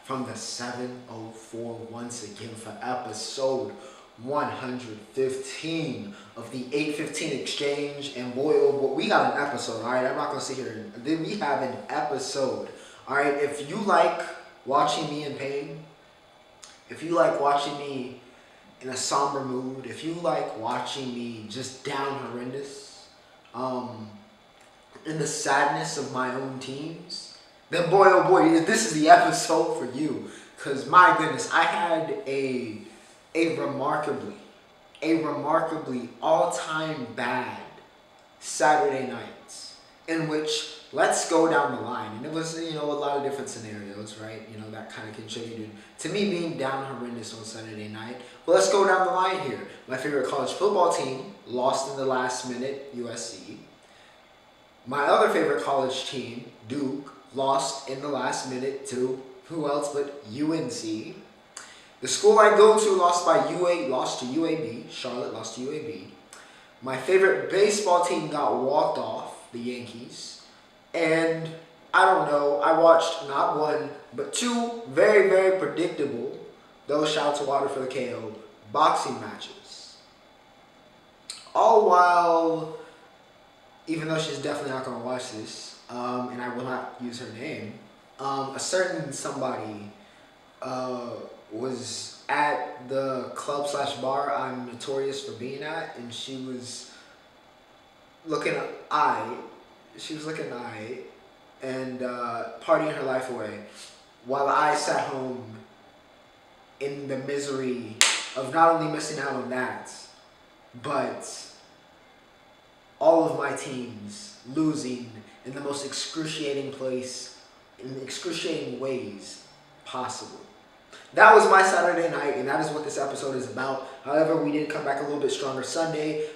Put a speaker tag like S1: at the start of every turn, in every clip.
S1: from the 704 once again for episode 115 of the 815 exchange. And boy, oh boy, we got an episode, all right? I'm not going to sit here. We have an episode, all right? If you like watching me in pain, if you like watching me in a somber mood, if you like watching me just down horrendous, in the sadness of my own teams, then boy, oh boy, this is the episode for you. Because my goodness, I had a remarkably all-time bad Saturday nights in which, let's go down the line. And it was, a lot of different scenarios, right? That kind of contributed to me being down horrendous on Saturday night. But let's go down the line here. My favorite college football team lost in the last minute, USC. My other favorite college team, Duke, lost in the last minute to who else but UNC. The school I go to lost to UAB. Charlotte lost to UAB. My favorite baseball team got walked off, the Yankees. And I don't know, I watched not one, but two very, very predictable, though shout to Water for the KO, boxing matches. All while, even though she's definitely not going to watch this, and I will not use her name, a certain somebody was at the club/bar I'm notorious for being at, and she was looking and partying her life away, while I sat home in the misery of not only missing out on that, but all of my teams losing in the most excruciating ways possible. That was my Saturday night, and that is what this episode is about. However, we did come back a little bit stronger Sunday.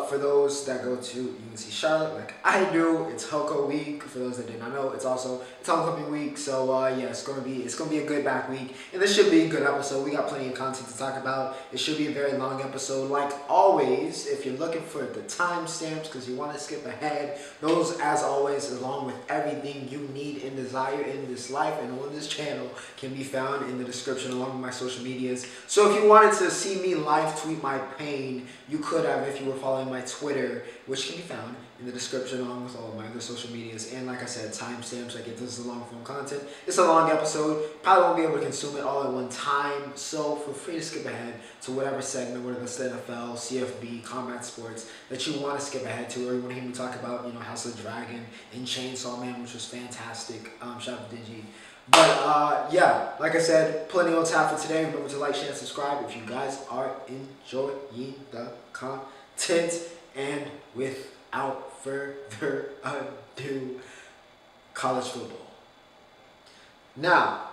S1: For those that go to UNC Charlotte, like I do, it's Hoko week. For those that did not know, it's homecoming week. So it's gonna be a good back week, and this should be a good episode. We got plenty of content to talk about. It should be a very long episode. Like always, if you're looking for the timestamps because you want to skip ahead, those as always, along with everything you need and desire in this life and on this channel, can be found in the description along with my social medias. So if you wanted to see me live tweet my pain, you could have if you were following my Twitter, which can be found in the description along with all of my other social medias. And like I said, timestamps. Like if this is long form content, it's a long episode. Probably won't be able to consume it all at one time. So feel free to skip ahead to whatever segment, whether it's the NFL, CFB, combat sports that you want to skip ahead to, or you want to hear me talk about, House of the Dragon and Chainsaw Man, which was fantastic. Shout out to Digi. But like I said, plenty on tap for today. Remember to like, share, and subscribe if you guys are enjoying the content. And without further ado, college football. Now,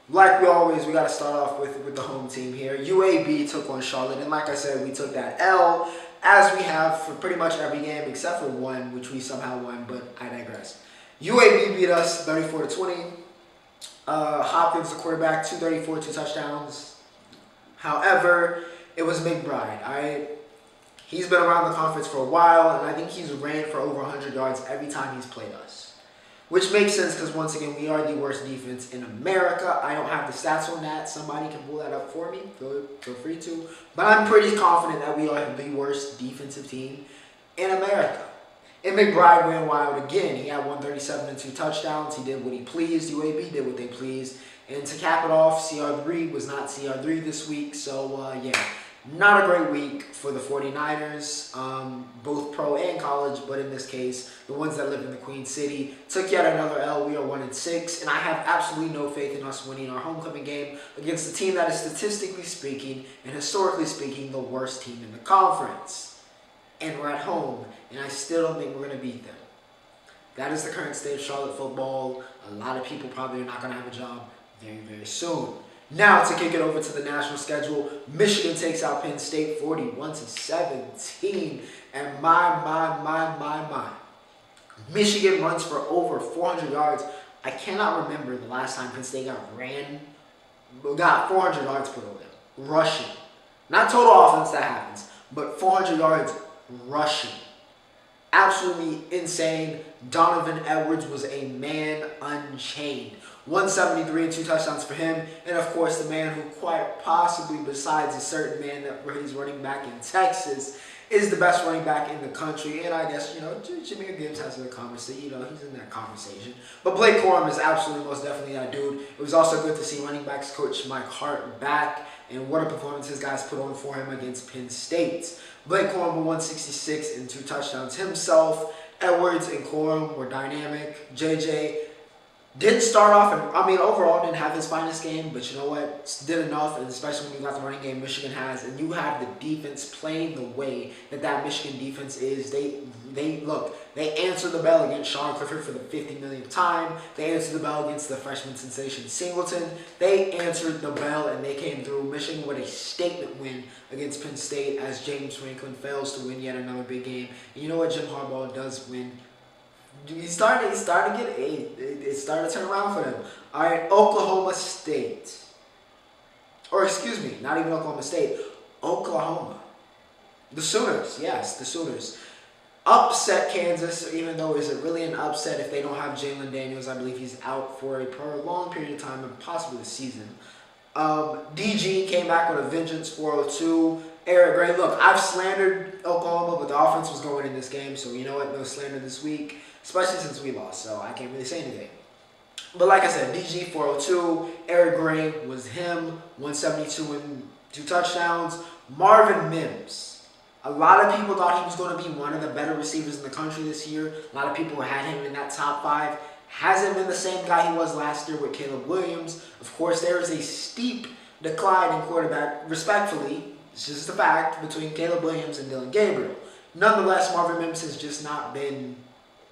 S1: like we got to start off with the home team here. UAB took on Charlotte, and like I said, we took that L, as we have for pretty much every game except for one, which we somehow won, but I digress. UAB beat us 34-20. Hopkins, the quarterback, 234, 2 touchdowns. However, it was McBride. He's been around the conference for a while, and I think he's ran for over 100 yards every time he's played us. Which makes sense because, once again, we are the worst defense in America. I don't have the stats on that. Somebody can pull that up for me. Feel free to. But I'm pretty confident that we are the worst defensive team in America. And McBride ran wild again. He had 137 and 2 touchdowns. He did what he pleased. UAB did what they pleased. And to cap it off, CR3 was not CR3 this week. So, not a great week for the 49ers, both pro and college, but in this case, the ones that live in the Queen City took yet another L. We are 1-6, and I have absolutely no faith in us winning our homecoming game against the team that is statistically speaking and historically speaking the worst team in the conference. And we're at home, and I still don't think we're going to beat them. That is the current state of Charlotte football. A lot of people probably are not going to have a job very, very soon. Now, to kick it over to the national schedule, Michigan takes out Penn State 41-17. And my. Michigan runs for over 400 yards. I cannot remember the last time Penn State got 400 yards put on them. Rushing. Not total offense, that happens, but 400 yards rushing. Absolutely insane. Donovan Edwards was a man unchained. 173 and 2 touchdowns for him. And of course, the man who quite possibly, besides a certain man that he's running back in Texas, is the best running back in the country. And I guess, Jameer Gibbs has a conversation. He's in that conversation. But Blake Corum is absolutely most definitely that dude. It was also good to see running backs coach Mike Hart back. And what a performance his guys put on for him against Penn State. Blake Corum with 166 and 2 touchdowns himself. Edwards and Corum were dynamic. JJ didn't start off, and overall didn't have his finest game, but you know what? Did enough, and especially when you got the running game Michigan has, and you have the defense playing the way that Michigan defense is. They answered the bell against Sean Clifford for the 50 millionth time. They answered the bell against the freshman sensation Singleton. They answered the bell, and they came through. Michigan with a statement win against Penn State as James Franklin fails to win yet another big game. And you know what? Jim Harbaugh does win. It started to turn around for them. All right, Oklahoma State. Or excuse me, not even Oklahoma State. Oklahoma. The Sooners, yes, the Sooners. Upset Kansas, even though is it really an upset if they don't have Jalen Daniels? I believe he's out for a prolonged period of time and possibly the season. DG came back with a vengeance, 402. Eric Gray, look, I've slandered Oklahoma, but the offense was going in this game, so you know what? No slander this week, especially since we lost, so I can't really say anything. But like I said, DG 402, Eric Gray was him, 172 and 2 touchdowns. Marvin Mims, a lot of people thought he was going to be one of the better receivers in the country this year. A lot of people had him in that top 5. Hasn't been the same guy he was last year with Caleb Williams. Of course, there is a steep decline in quarterback, respectfully. It's just a fact between Caleb Williams and Dylan Gabriel. Nonetheless, Marvin Mims has just not been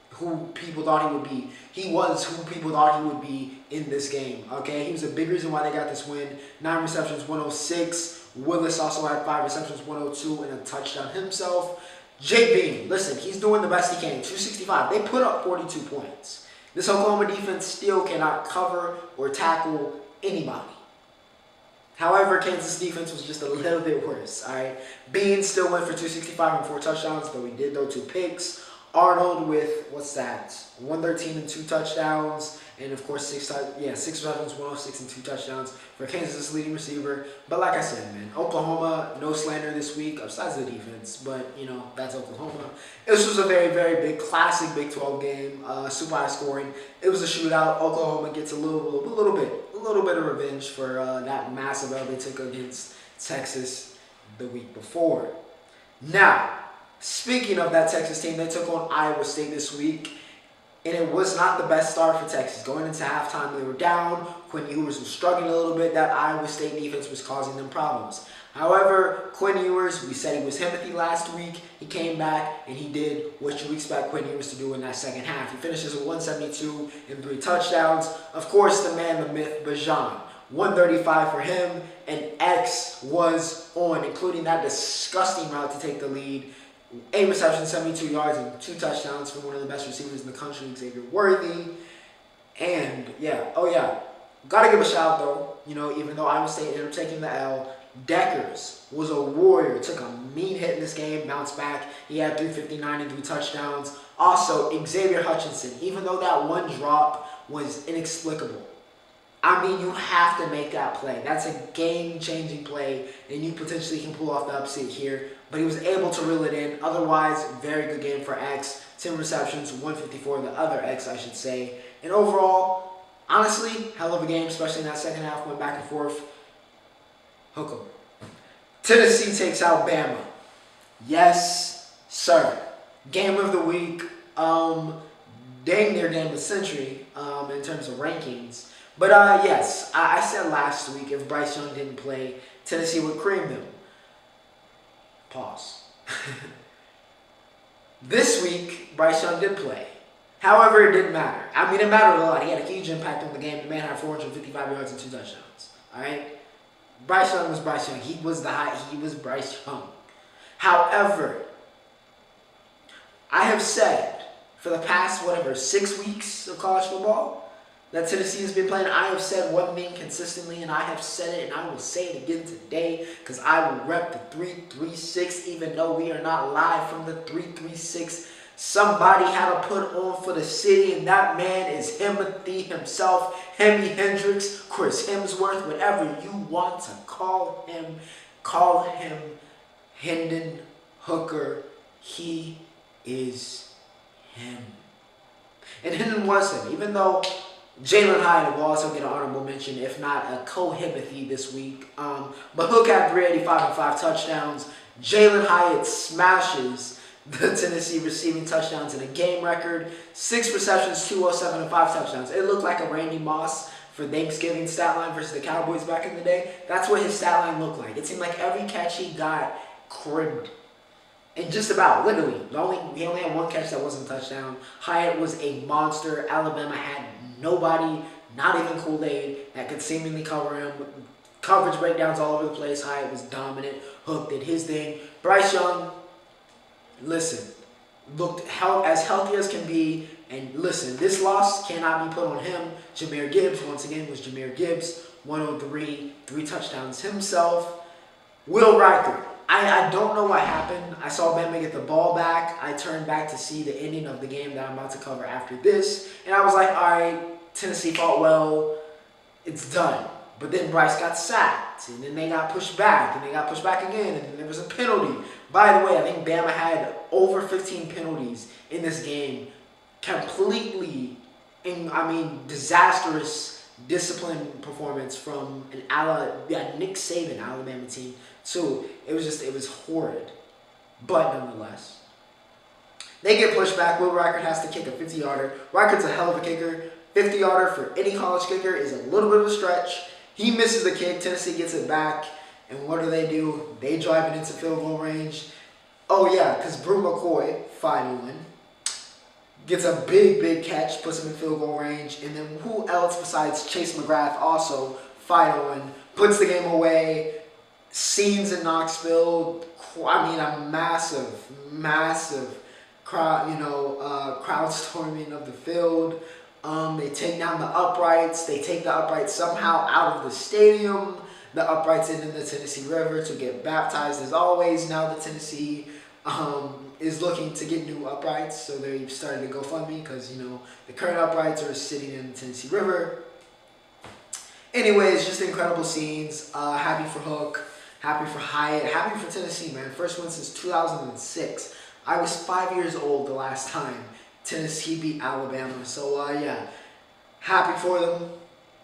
S1: who people thought he would be. He was who people thought he would be in this game. Okay, he was a big reason why they got this win. 9 receptions, 106. Willis also had 5 receptions, 102, and a touchdown himself. Jake Bean, listen, he's doing the best he can. 265. They put up 42 points. This Oklahoma defense still cannot cover or tackle anybody. However, Kansas defense was just a little bit worse. All right, Bean still went for 265 and 4 touchdowns, but we did throw 2 picks. Arnold with 113 and 2 touchdowns, and of course 6 receptions, 106 and 2 touchdowns for Kansas' leading receiver. But like I said, man, Oklahoma, no slander this week, besides the defense, but that's Oklahoma. This was a very, very big, classic Big 12 game, super high scoring. It was a shootout. Oklahoma gets a little bit of revenge for that massive L they took against Texas the week before. Now, speaking of that Texas team, they took on Iowa State this week, and it was not the best start for Texas. Going into halftime, they were down. Quinn Ewers was struggling a little bit. That Iowa State defense was causing them problems. However, Quinn Ewers, we said he was Timothy last week. He came back, and he did what you expect Quinn Ewers to do in that second half. He finishes with 172 and 3 touchdowns. Of course, the man, the myth, Bajan. 135 for him, and X was on, including that disgusting route to take the lead. 8 receptions, 72 yards, and 2 touchdowns from one of the best receivers in the country, Xavier Worthy. And, gotta give a shout, though. Even though Iowa State ended up taking the L, Deckers was a warrior. Took a mean hit in this game, bounced back. He had 359 and 3 touchdowns. Also, Xavier Hutchinson, even though that one drop was inexplicable, you have to make that play. That's a game-changing play, and you potentially can pull off the upset here. But he was able to reel it in. Otherwise, very good game for X. 10 receptions, 154, the other X, I should say. And overall, honestly, hell of a game, especially in that second half. Went back and forth. Hook 'em. Tennessee takes out Bama. Yes, sir. Game of the week. Dang near game of the century in terms of rankings. But yes, I said last week if Bryce Young didn't play, Tennessee would cream them. Pause. This week, Bryce Young did play. However, it didn't matter. It mattered a lot. He had a huge impact on the game. The man had 455 yards and 2 touchdowns. All right? Bryce Young was Bryce Young. He was Bryce Young. However, I have said for the past, 6 weeks of college football, that Tennessee has been playing. I have said one thing consistently, and I have said it, and I will say it again today, because I will rep the 336, even though we are not live from the 336 Somebody had to put on for the city, and that man is Timothy himself, Hemi Hendrix, Chris Hemsworth, whatever you want to call him. Call him Hendon Hooker. He is him. And Hendon was him, even though Jalen Hyatt will also get an honorable mention, if not a co-Himothy this week. But Hook had 385 and 5 touchdowns. Jalen Hyatt smashes the Tennessee receiving touchdowns in a game record. 6 receptions, 207 and 5 touchdowns. It looked like a Randy Moss for Thanksgiving stat line versus the Cowboys back in the day. That's what his stat line looked like. It seemed like every catch he got cribbed. And just about, literally. He only had one catch that wasn't a touchdown. Hyatt was a monster. Alabama had nobody, not even Kool-Aid, that could seemingly cover him. Coverage breakdowns all over the place. Hyatt was dominant. Hook did his thing. Bryce Young, listen, looked as healthy as can be. And listen, this loss cannot be put on him. Jahmyr Gibbs, once again, was Jahmyr Gibbs. 103, 3 touchdowns himself. Will Riker. I don't know what happened. I saw Bama get the ball back. I turned back to see the ending of the game that I'm about to cover after this. And I was like, all right, Tennessee fought well. It's done. But then Bryce got sacked. And then they got pushed back. And they got pushed back again. And then there was a penalty. By the way, I think Bama had over 15 penalties in this game. Completely, disastrous discipline performance from Nick Saban Alabama team. So it was horrid. But nonetheless, they get pushed back. Will Riker has to kick a 50-yarder. Riker's a hell of a kicker. 50-yarder for any college kicker is a little bit of a stretch. He misses the kick. Tennessee gets it back. And what do? They drive it into field goal range. Oh, yeah, because Brew McCoy, 5-1, gets a big catch, puts him in field goal range. And then who else besides Chase McGrath also, 5-1, puts the game away. Scenes in Knoxville, a massive crowd storming of the field. They take down the uprights. They take the uprights somehow out of the stadium. The uprights end in the Tennessee River to get baptized as always. Now the Tennessee is looking to get new uprights, so they've started to GoFundMe because the current uprights are sitting in the Tennessee River. Anyways, just incredible scenes. Happy for Hook. Happy for Hyatt. Happy for Tennessee, man. First win since 2006. I was 5 years old the last time Tennessee beat Alabama. So, yeah. Happy for them.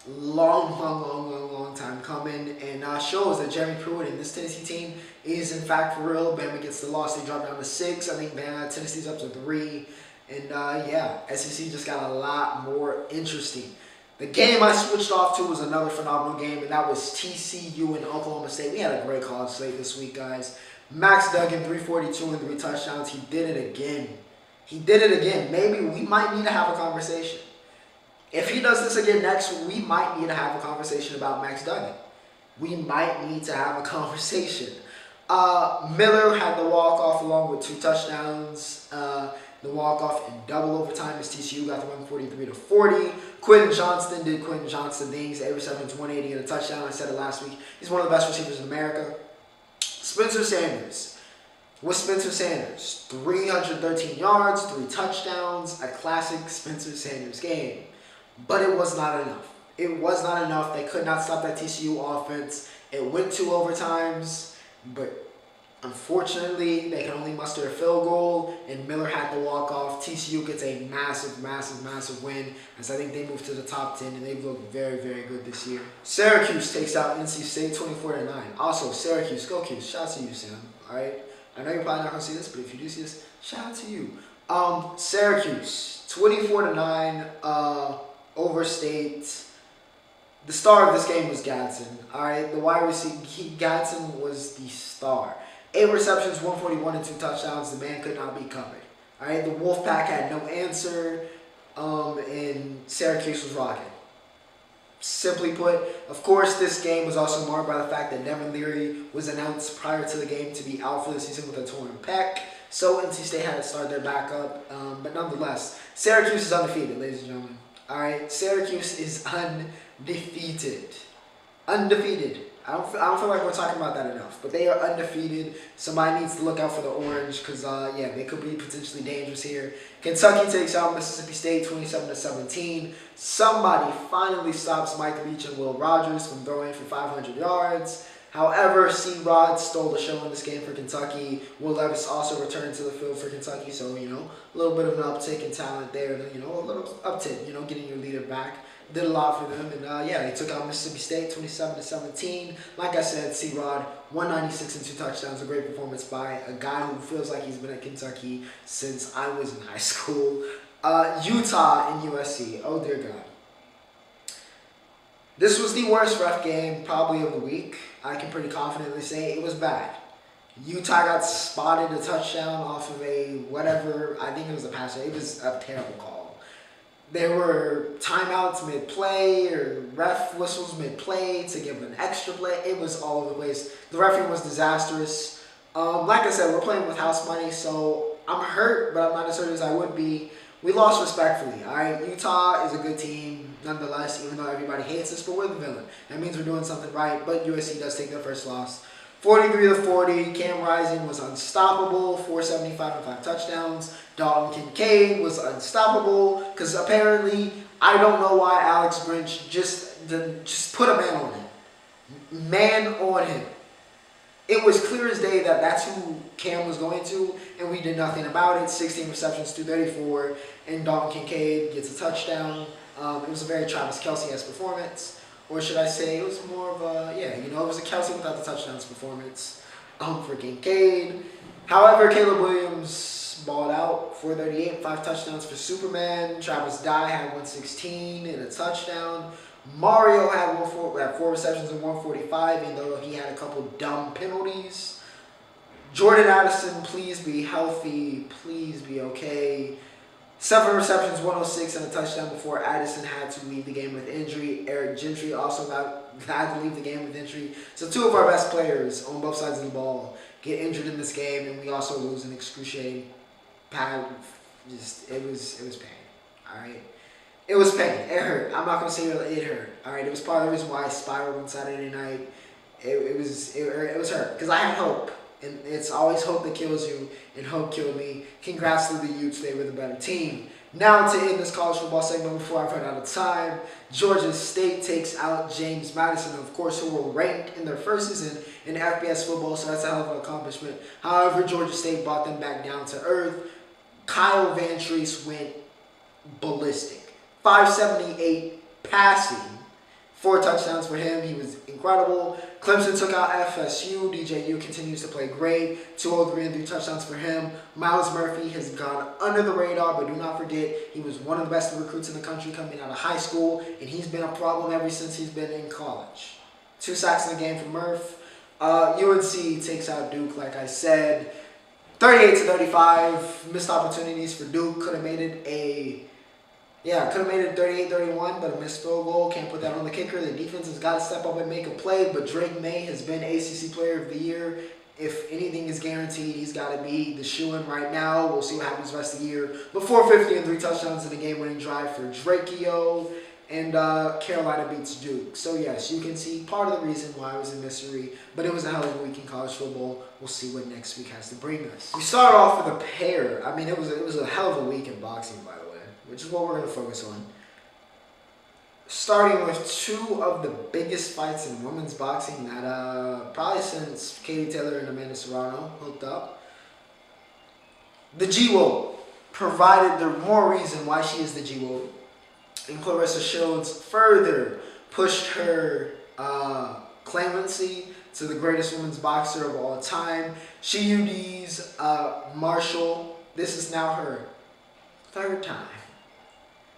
S1: Long time coming. And shows that Jeremy Pruitt and this Tennessee team is, in fact, for real. Bama gets the loss. They drop down to 6. I think Tennessee's up to 3. And, yeah, SEC just got a lot more interesting. The game I switched off to was another phenomenal game, and that was TCU and Oklahoma State. We had a great college slate this week, guys. Max Duggan, 342 and 3 touchdowns. He did it again. Maybe we might need to have a conversation. If he does this again next, we might need to have a conversation about Max Duggan. We might need to have a conversation. Miller had the walk-off along with 2 touchdowns. The walk-off in double overtime as TCU got the win 43-40. Quentin Johnston did Quentin Johnston things. 8 receptions, 180 and a touchdown. I said it last week. He's one of the best receivers in America. Spencer Sanders. 313 yards, 3 touchdowns. A classic Spencer Sanders game. But it was not enough. They could not stop that TCU offense. It went 2 overtimes, but unfortunately, they can only muster a field goal, and Miller had the walk-off. TCU gets a massive win, as I think they move to the top 10, and they've looked very, very good this year. Syracuse takes out NC State 24-9. Also, Syracuse, go Cuse. Shout out to you, Sam. All right? I know you're probably not going to see this, but if you do see this, shout out to you. Syracuse, 24-9 over State. The star of this game was Gadsden. All right? The wide receiver, Gadsden was the star. 8 receptions, 141 and 2 touchdowns. The man could not be covered. All right, the Wolfpack had no answer, and Syracuse was rocking. Simply put, of course, this game was also marred by the fact that Devin Leary was announced prior to the game to be out for the season with a torn pec. So NC State had to start their backup. But nonetheless, Syracuse is undefeated, ladies and gentlemen. All right, Syracuse is undefeated. I don't feel like we're talking about that enough. But they are undefeated. Somebody needs to look out for the orange because yeah, they could be potentially dangerous here. Kentucky takes out Mississippi State 27-17. Somebody finally stops Mike Leach and Will Rogers from throwing for 500 yards. However, C-Rod stole the show in this game for Kentucky. Will Levis also returned to the field for Kentucky, so, you know, a little bit of an uptick in talent there. You know, a little uptick, you know, getting your leader back. Did a lot for them, and yeah, they took out Mississippi State 27-17. Like I said, C-Rod, 196 and 2 touchdowns, a great performance by a guy who feels like he's been at Kentucky since I was in high school. Utah and USC, oh dear God. This was the worst ref game probably of the week. I can pretty confidently say it was bad. Utah got spotted a touchdown off of a whatever, I think it was a pass. It was a terrible call. There were timeouts mid-play or ref whistles mid-play to give an extra play. It was all over the place. The refereeing was disastrous. Like I said, we're playing with house money, so I'm hurt, but I'm not as hurt as I would be. We lost respectfully, all right? Utah is a good team, nonetheless, even though everybody hates us, but we're the villain. That means we're doing something right, but USC does take their first loss. 43-40, Cam Rising was unstoppable, 475 and 5 touchdowns. Dalton Kincaid was unstoppable, because apparently, I don't know why Alex Grinch just put a man on him. Man on him. It was clear as day that that's who Cam was going to, and we did nothing about it. 16 receptions, 234, and Dalton Kincaid gets a touchdown. It was a very Travis Kelce-esque performance. Or should I say it was more of a, yeah, you know, it was a Kelce without the touchdowns performance for Kincaid. However, Caleb Williams balled out, 438, 5 touchdowns for Superman. Travis Dye had 116 and a touchdown. Mario had 4 receptions and 145, even though he had a couple dumb penalties. Jordan Addison, please be healthy. Please be okay. 7 receptions, 106, and a touchdown before Addison had to leave the game with injury. Eric Gentry also had to leave the game with injury. So 2 of our best players on both sides of the ball get injured in this game, and we also lose an excruciating pattern. It was pain. All right. It was pain. It hurt. I'm not gonna say it hurt. All right. It was part of the reason why I spiraled on Saturday night. It was hurt because I had hope. And it's always hope that kills you, and hope killed me. Congrats to the Utes, they were the better team. Now to end this college football segment before I run out of time, Georgia State takes out James Madison, of course, who were ranked in their first season in FBS football, so that's a hell of an accomplishment. However, Georgia State brought them back down to earth. Kyle Van Treese went ballistic. 578 passing. 4 touchdowns for him. He was incredible. Clemson took out FSU. DJU continues to play great. 203 and 3 touchdowns for him. Miles Murphy has gone under the radar, but do not forget, he was one of the best recruits in the country coming out of high school, and he's been a problem ever since he's been in college. 2 sacks in the game for Murph. UNC takes out Duke, like I said. 38-35. Missed opportunities for Duke. Could have made it 38-31, but a missed field goal. Can't put that on the kicker. The defense has got to step up and make a play, but Drake May has been ACC Player of the Year. If anything is guaranteed, he's got to be the shoo-in right now. We'll see what happens the rest of the year. But 450 and 3 touchdowns in a game-winning drive for Drakeo, and Carolina beats Duke. So yes, you can see part of the reason why I was in misery, but it was a hell of a week in college football. We'll see what next week has to bring us. We start off with a pair. I mean, it was a hell of a week in boxing, by the way, which is what we're going to focus on. Starting with 2 of the biggest fights in women's boxing that probably since Katie Taylor and Amanda Serrano hooked up. The G-Woe provided the more reason why she is the G-Woe. And Clarissa Shields further pushed her claimancy to the greatest women's boxer of all time. She UD's Marshall. This is now her 3rd time.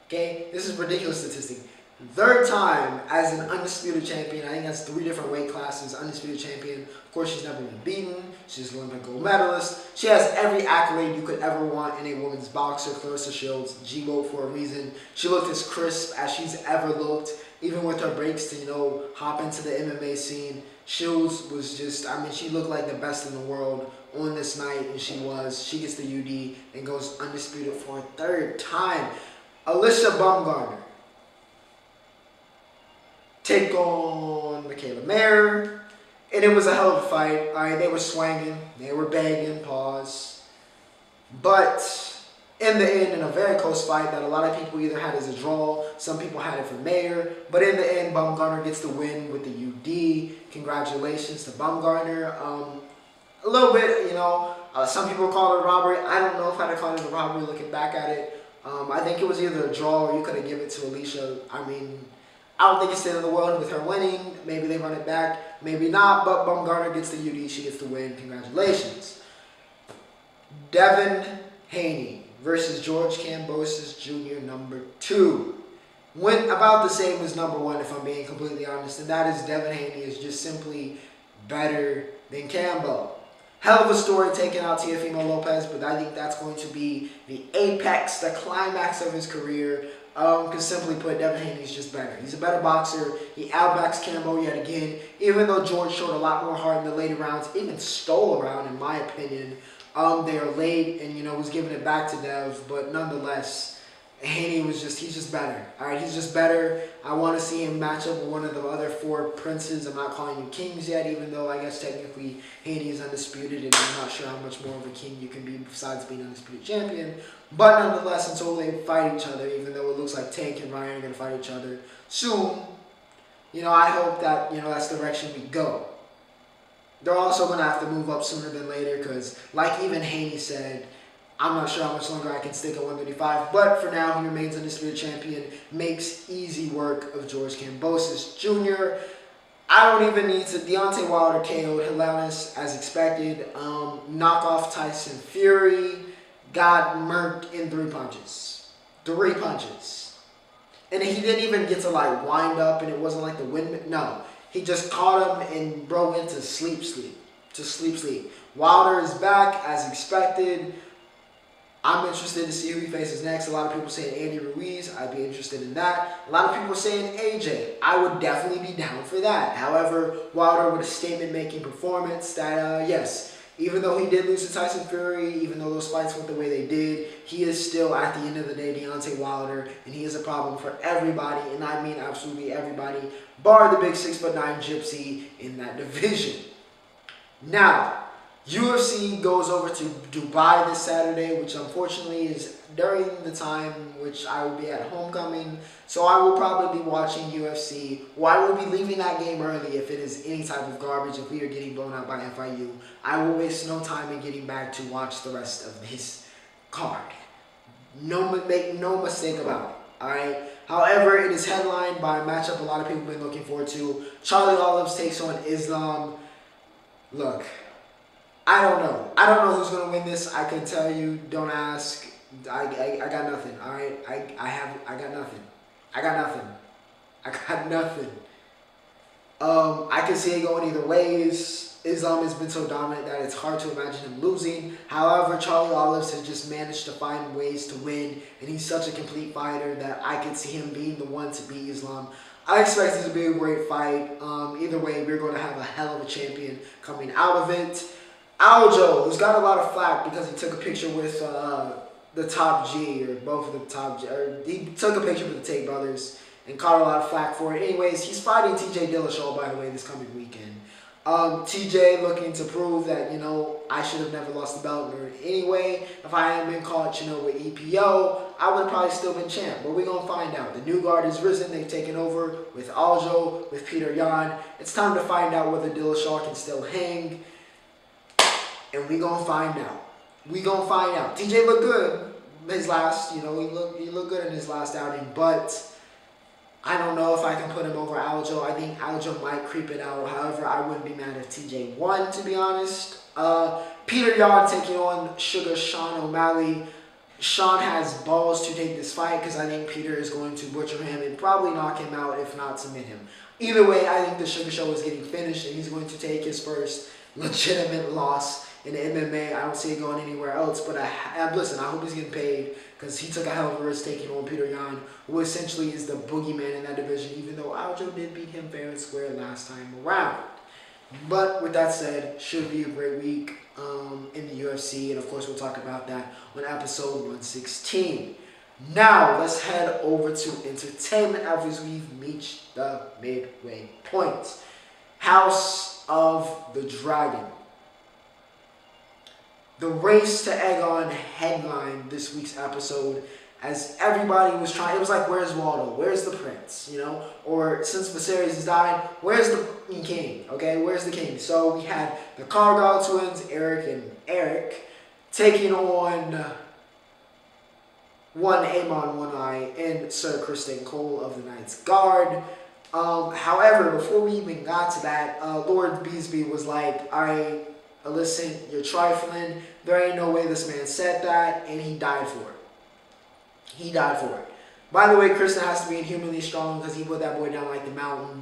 S1: Okay, this is a ridiculous statistic. 3rd time as an undisputed champion. I think that's 3 different weight classes. Undisputed champion. Of course, she's never been beaten. She's an Olympic gold medalist. She has every accolade you could ever want in a women's boxer. Clarissa Shields, G-Vote for a reason. She looked as crisp as she's ever looked, even with her breaks to, you know, hop into the MMA scene. Shields was just, I mean, she looked like the best in the world on this night, and she was. She gets the UD and goes undisputed for a 3rd time. Alicia Baumgartner. Take on Michaela Mayer. And it was a hell of a fight. All right, they were swinging, they were begging, pause. But in the end, in a very close fight that a lot of people either had as a draw, some people had it for Mayer. But in the end, Baumgartner gets the win with the UD. Congratulations to Baumgartner. A little bit, some people call it a robbery. I don't know if I'd have called it a robbery looking back at it. I think it was either a draw or you could have given it to Alicia. I mean, I don't think it's the end of the world with her winning. Maybe they run it back, maybe not. But Baumgartner gets the UD. She gets the win. Congratulations. Devin Haney versus George Kambosos Jr. number 2. Went about the same as number 1, if I'm being completely honest. And that is Devin Haney is just simply better than Cambo. Hell of a story taking out Teofimo Lopez, but I think that's going to be the apex, the climax of his career. Because simply put, Devin Haney is just better. He's a better boxer. He outbacks Cambo yet again. Even though George showed a lot more heart in the later rounds, even stole a round in my opinion. They are late and, was giving it back to Dev. But nonetheless, Haney he's just better. All right, he's just better. I want to see him match up with one of the other 4 princes. I'm not calling you kings yet, even though I guess technically Haney is undisputed. And I'm not sure how much more of a king you can be besides being undisputed champion. But nonetheless, until they fight each other, even though it looks like Tank and Ryan are going to fight each other soon, I hope that, that's the direction we go. They're also going to have to move up sooner than later because, like even Haney said, I'm not sure how much longer I can stick at 135. But for now, he remains undisputed champion. Makes easy work of George Kambosos Jr. I don't even need to. Deontay Wilder KO'd Helenis as expected. Knockoff Tyson Fury. Got murked in 3 punches. 3 punches. And he didn't even get to wind up and it wasn't like the wind. No. He just caught him and broke into sleep. Wilder is back as expected. I'm interested to see who he faces next. A lot of people saying Andy Ruiz. I'd be interested in that. A lot of people are saying AJ. I would definitely be down for that. However, Wilder with a statement-making performance that, yes, even though he did lose to Tyson Fury, even though those fights went the way they did, he is still, at the end of the day, Deontay Wilder, and he is a problem for everybody, and I mean absolutely everybody, bar the big 6'9" gypsy in that division. Now, UFC goes over to Dubai this Saturday, which unfortunately is during the time which I will be at homecoming. So I will probably be watching UFC. Well, I will be leaving that game early if it is any type of garbage. If we are getting blown out by FIU, I will waste no time in getting back to watch the rest of this card. Make no mistake about it. All right. However, it is headlined by a matchup a lot of people have been looking forward to. Charlie Olives takes on Islam. Look. I don't know. I don't know who's going to win this. I can tell you, don't ask. I got nothing, all right? I got nothing. I got nothing. I can see it going either ways. Islam has been so dominant that it's hard to imagine him losing. However, Charlie Olives has just managed to find ways to win, and he's such a complete fighter that I can see him being the one to beat Islam. I expect this to be a great fight. Either way, we're going to have a hell of a champion coming out of it. Aljo, who's got a lot of flack because he took a picture with the Top G, or both of the Top G, or he took a picture with the Tate brothers and caught a lot of flack for it. Anyways, he's fighting TJ Dillashaw, by the way, this coming weekend. TJ looking to prove that, I should have never lost the belt anyway. If I hadn't been caught, with EPO, I would have probably still been champ. But we're going to find out. The new guard is risen. They've taken over with Aljo, with Peter Yan. It's time to find out whether Dillashaw can still hang. And we gonna find out. TJ looked good his last, he looked good in his last outing, but I don't know if I can put him over Aljo. I think Aljo might creep it out. However, I wouldn't be mad if TJ won, to be honest. Peter Yan taking on Sugar Sean O'Malley. Sean has balls to take this fight because I think Peter is going to butcher him and probably knock him out, if not submit him. Either way, I think the Sugar Show is getting finished and he's going to take his first legitimate loss in the MMA. I don't see it going anywhere else, but I hope he's getting paid because he took a hell of a risk taking on Peter Yan, who essentially is the boogeyman in that division, even though Aljo did beat him fair and square last time around. But with that said, should be a great week in the UFC, and of course we'll talk about that on episode 116. Now let's head over to entertainment as we've reached the midway point. House of the Dragon. The Race to Aegon headlined this week's episode as everybody was trying. It was like, where's Waldo? Where's the prince? You know? Or since Viserys has died, where's the king? Okay, where's the king? So we had the Cargill twins, Eric and Eric, taking on one Aemon One Eye and Sir Criston Cole of the Knights Guard. However, before we even got to that, Lord Beesby was like, all right, listen, you're trifling. There ain't no way this man said that, and he died for it. He died for it. By the way, Kristen has to be inhumanly strong because he put that boy down like the mountain.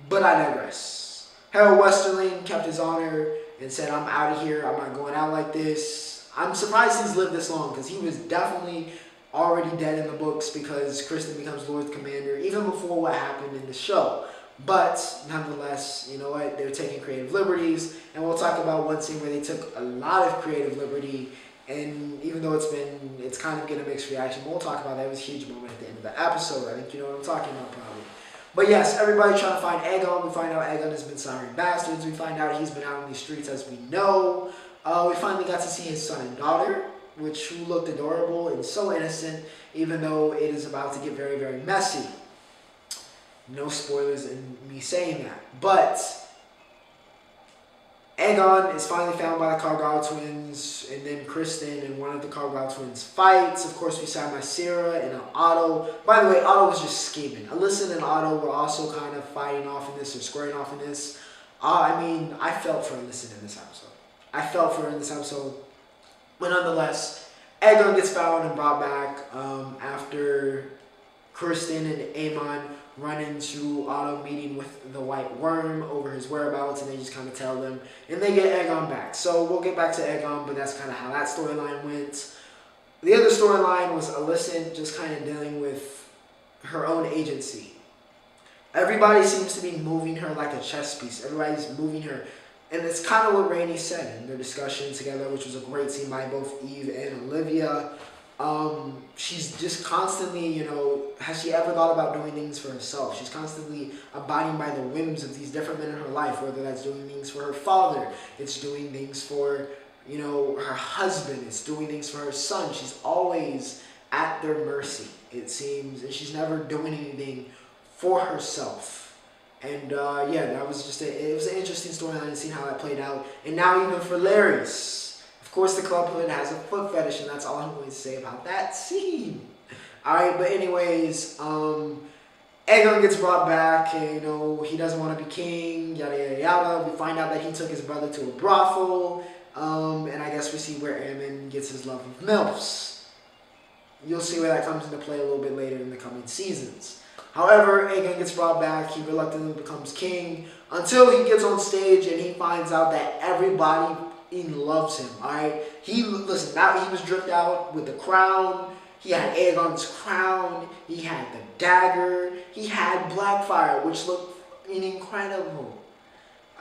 S1: But I digress. Harold Westerling kept his honor and said, I'm out of here. I'm not going out like this. I'm surprised he's lived this long because he was definitely already dead in the books because Kristen becomes Lord Commander even before what happened in the show. But nonetheless, you know what? They're taking creative liberties, and we'll talk about one scene where they took a lot of creative liberty. And even though it's kind of getting a mixed reaction, we'll talk about that. It was a huge moment at the end of the episode. I think you know what I'm talking about, probably. But yes, everybody trying to find Aegon. We find out Aegon has been siring bastards. We find out he's been out on these streets, as we know. We finally got to see his son and daughter, who looked adorable and so innocent, even though it is about to get very, very messy. No spoilers in me saying that. But Aegon is finally found by the Cargill twins, and then Kristen and one of the Cargill twins fights. Of course, we saw Mysera and Otto. By the way, Otto was just scheming. Alyssa and Otto were also kind of fighting off in this or squaring off in this. I felt for Alyssa in this episode. But nonetheless, Aegon gets found and brought back after Kristen and Aemon run into Otto meeting with the White Worm over his whereabouts, and they just kind of tell them, and they get Aegon back. So we'll get back to Aegon, but that's kind of how that storyline went. The other storyline was Alyssa just kind of dealing with her own agency. Everybody seems to be moving her like a chess piece. Everybody's moving her. And it's kind of what Rainey said in their discussion together, which was a great scene by both Eve and Olivia. She's just constantly, has she ever thought about doing things for herself? She's constantly abiding by the whims of these different men in her life, whether that's doing things for her father, it's doing things for, her husband, it's doing things for her son. She's always at their mercy, it seems, and she's never doing anything for herself. And that was just it was an interesting storyline and seeing how that played out. And now even for Larys, of course the clubhood has a foot fetish, and that's all I'm going to say about that scene. Alright, but anyways, Aegon gets brought back, and he doesn't want to be king, yada yada yada. We find out that he took his brother to a brothel, and I guess we see where Aemon gets his love of MILFs. You'll see where that comes into play a little bit later in the coming seasons. However, Aegon gets brought back, he reluctantly becomes king, until he gets on stage and he finds out that everybody loves him, alright? Now he was dripped out with the crown, he had Aegon's crown, he had the dagger, he had Blackfire, which looked incredible.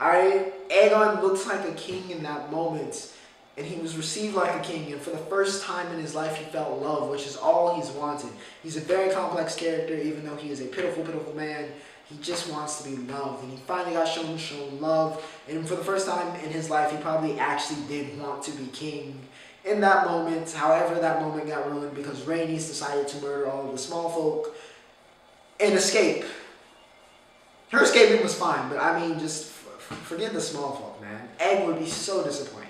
S1: Alright? Aegon looks like a king in that moment, and he was received like a king, and for the first time in his life he felt love, which is all he's wanted. He's a very complex character, even though he is a pitiful, pitiful man. He just wants to be loved, and he finally got shown love, and for the first time in his life he probably actually did want to be king in that moment. However, that moment got ruined because Rhaenys decided to murder all of the small folk and escape. Her escaping was fine, but just forget the small folk, man. Egg would be so disappointed.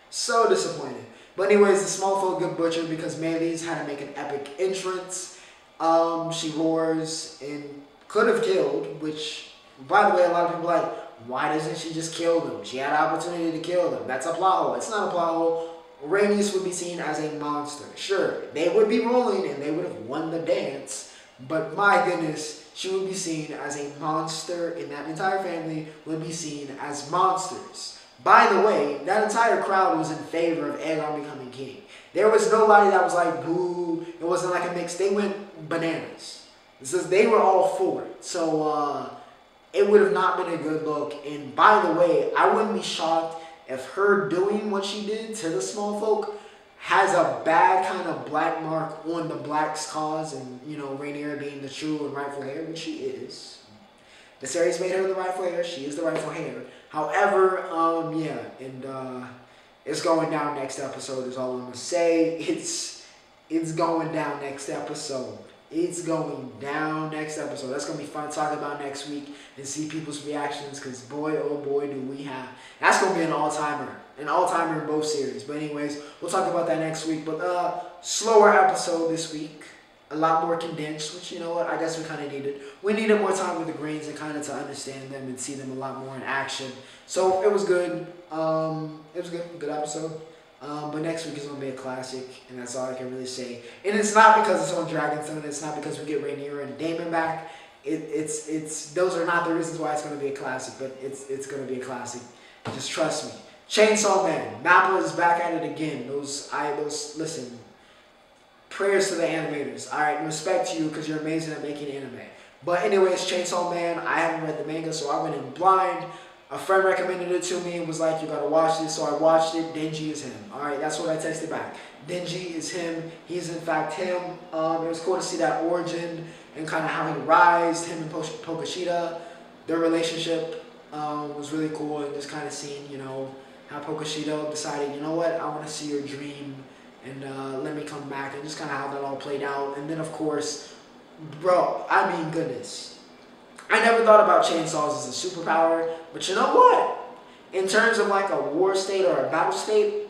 S1: So disappointed. But anyways, the small folk get butchered because Meleys had to make an epic entrance. She roars and could have killed, which, by the way, a lot of people are like, why doesn't she just kill them? She had an opportunity to kill them. That's a plot hole. It's not a plot hole. Rhaenys would be seen as a monster. Sure, they would be ruling and they would have won the dance, but my goodness, she would be seen as a monster, and that entire family would be seen as monsters. By the way, that entire crowd was in favor of Aegon becoming king. There was nobody that was like, boo. It wasn't like a mix. They went bananas. It says they were all for it. So it would have not been a good look. And by the way, I wouldn't be shocked if her doing what she did to the small folk has a bad kind of black mark on the Black's cause, and Rhaenyra being the true and rightful heir, which she is. The series made her the rightful heir. She is the rightful heir. However, yeah, and it's going down next episode is all I'm gonna say. It's going down next episode. It's going down next episode. That's going to be fun to talk about next week and see people's reactions because boy, oh boy, do we have. That's going to be an all-timer. An all-timer in both series. But anyways, we'll talk about that next week. But slower episode this week. A lot more condensed, which you know what, I guess we kind of needed. We needed more time with the Greens and kind of to understand them and see them a lot more in action. So it was good. It was good. Good episode. But next week is going to be a classic, and that's all I can really say. And it's not because it's on Dragonstone. It's not because we get Rhaenyra and Daemon back. It's those are not the reasons why it's going to be a classic, but it's going to be a classic. Just trust me. Chainsaw Man. Mappa is back at it again. Listen. Prayers to the animators. All right, respect to you because you're amazing at making anime. But anyways, Chainsaw Man. I haven't read the manga, so I went in blind. A friend recommended it to me and was like, you gotta watch this. So I watched it. Denji is him. Alright, that's what I texted back. Denji is him. He's in fact him. It was cool to see that origin and kind of how he rised, him and Pokushita. Their relationship was really cool and just kind of seeing, you know, how Pokushita decided, you know what, I want to see your dream and let me come back and just kind of how that all played out. And then of course, bro, I mean goodness. I never thought about chainsaws as a superpower, but you know what? In terms of like a war state or a battle state,